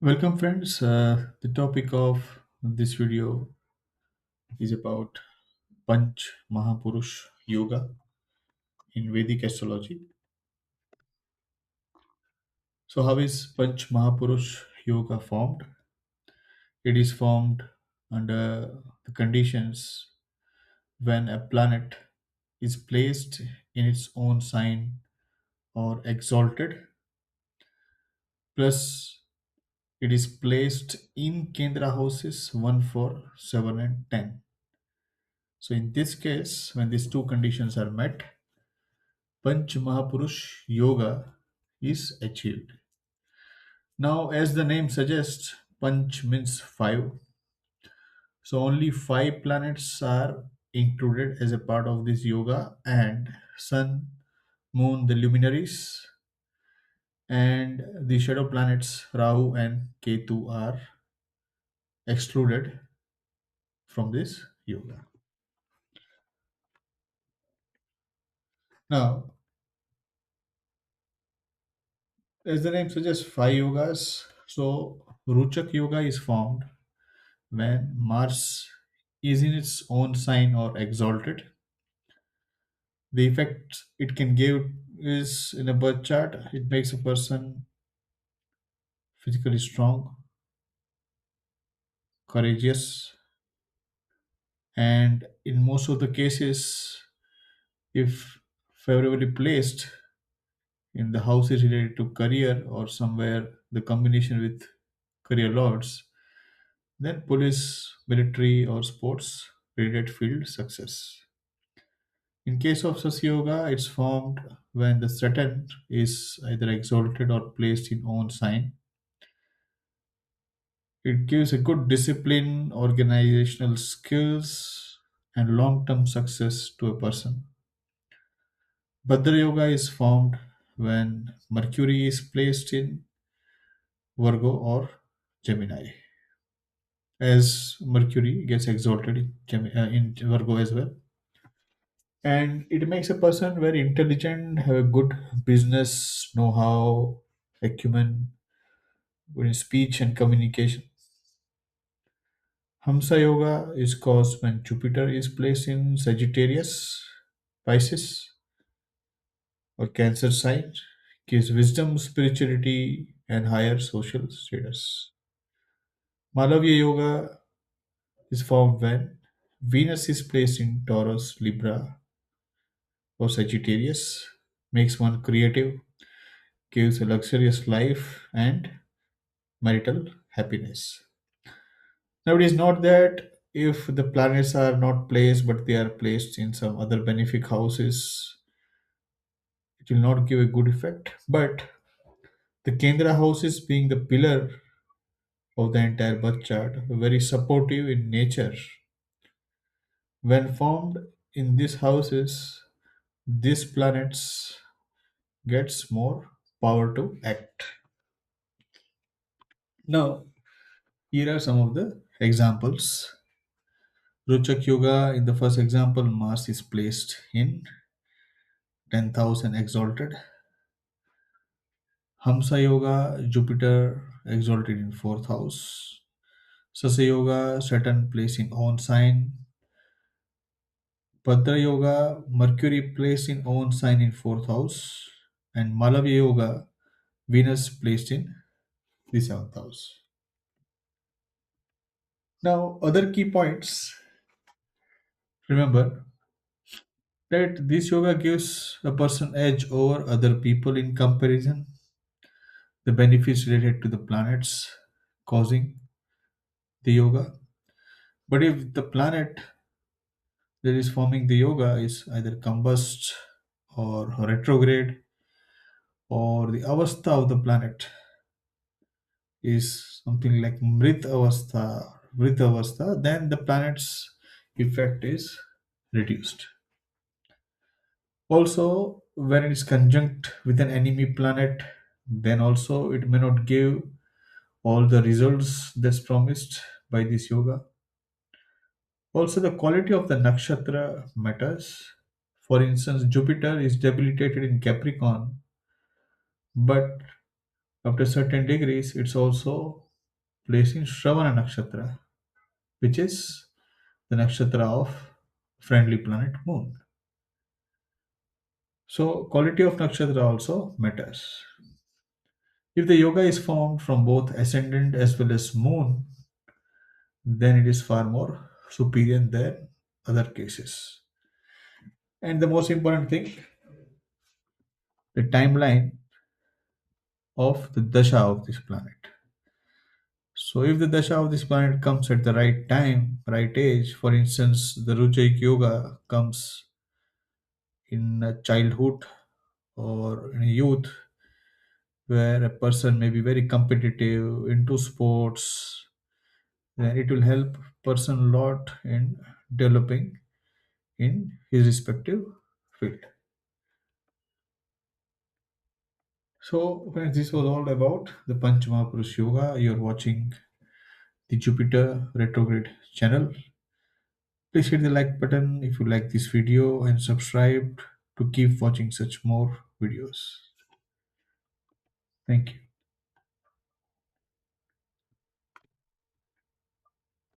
Welcome, friends. The topic of this video is about Panch Mahapurush Yoga in Vedic astrology. So, how is Panch Mahapurush Yoga formed? It is formed under the conditions when a planet is placed in its own sign or exalted, plus it is placed in Kendra houses 1, 4, 7, and 10. So, in this case, when these two conditions are met, panchmahapurush yoga is achieved. Now, as the name suggests, Panch means five. So, only five planets are included as a part of this yoga, and Sun, Moon, the luminaries, and the shadow planets Rahu and Ketu are excluded from this yoga. Now, as the name suggests, five yogas. So, Ruchak yoga is formed when Mars is in its own sign or exalted. The effect it can give is in a birth chart, it makes a person physically strong, courageous, and in most of the cases, if favorably placed in the houses related to career or somewhere the combination with career lords, then police, military, or sports related field success. In case of Sasya Yoga, it's formed when the Saturn is either exalted or placed in own sign. It gives a good discipline, organizational skills, and long term success to a person. Bhadra Yoga is formed when Mercury is placed in Virgo or Gemini, as Mercury gets exalted in, in Virgo as well. And it makes a person very intelligent, have a good business know-how, acumen, good in speech and communication. Hamsa Yoga is caused when Jupiter is placed in Sagittarius, Pisces, or Cancer sign, gives wisdom, spirituality, and higher social status. Malavya Yoga is formed when Venus is placed in Taurus, Libra, or Sagittarius, makes one creative, gives a luxurious life and marital happiness. Now, it is not that if the planets are not placed but they are placed in some other benefic houses, it will not give a good effect. But the Kendra houses, being the pillar of the entire birth chart, very supportive in nature. When formed in these houses, these planets gets more power to act. Now, here are some of the examples. Ruchak Yoga, in the first example, Mars is placed in 10,000 exalted. Hamsa Yoga, Jupiter exalted in 4th house. Sasya Yoga, Saturn placed in own sign. Bhadra Yoga, Mercury placed in own sign in 4th house. And Malavya Yoga, Venus placed in the 7th house. Now, other key points. Remember that this yoga gives a person edge over other people in comparison. The benefits related to the planets causing the yoga. But if the planet that is forming the yoga is either combust or retrograde, or the avastha of the planet is something like mrit avastha, then the planet's effect is reduced. Also, when it is conjunct with an enemy planet, then also it may not give all the results that's promised by this yoga. Also, the quality of the nakshatra matters. For instance, Jupiter is debilitated in Capricorn, but up to certain degrees, it's also placed in Shravana Nakshatra, which is the nakshatra of friendly planet Moon. So, quality of nakshatra also matters. If the yoga is formed from both ascendant as well as moon, then it is far more superior than other cases. And the most important thing, the timeline of the dasha of this planet. So, if the dasha of this planet comes at the right time, right age, for instance, the Rujayik Yoga comes in childhood or in youth, where a person may be very competitive into sports, then it will help person a lot in developing in his respective field. So, friends, this was all about the Panchmahapurush Yoga. You're watching the Jupiter retrograde channel. Please hit the like button if you like this video and subscribe to keep watching such more videos. Thank you.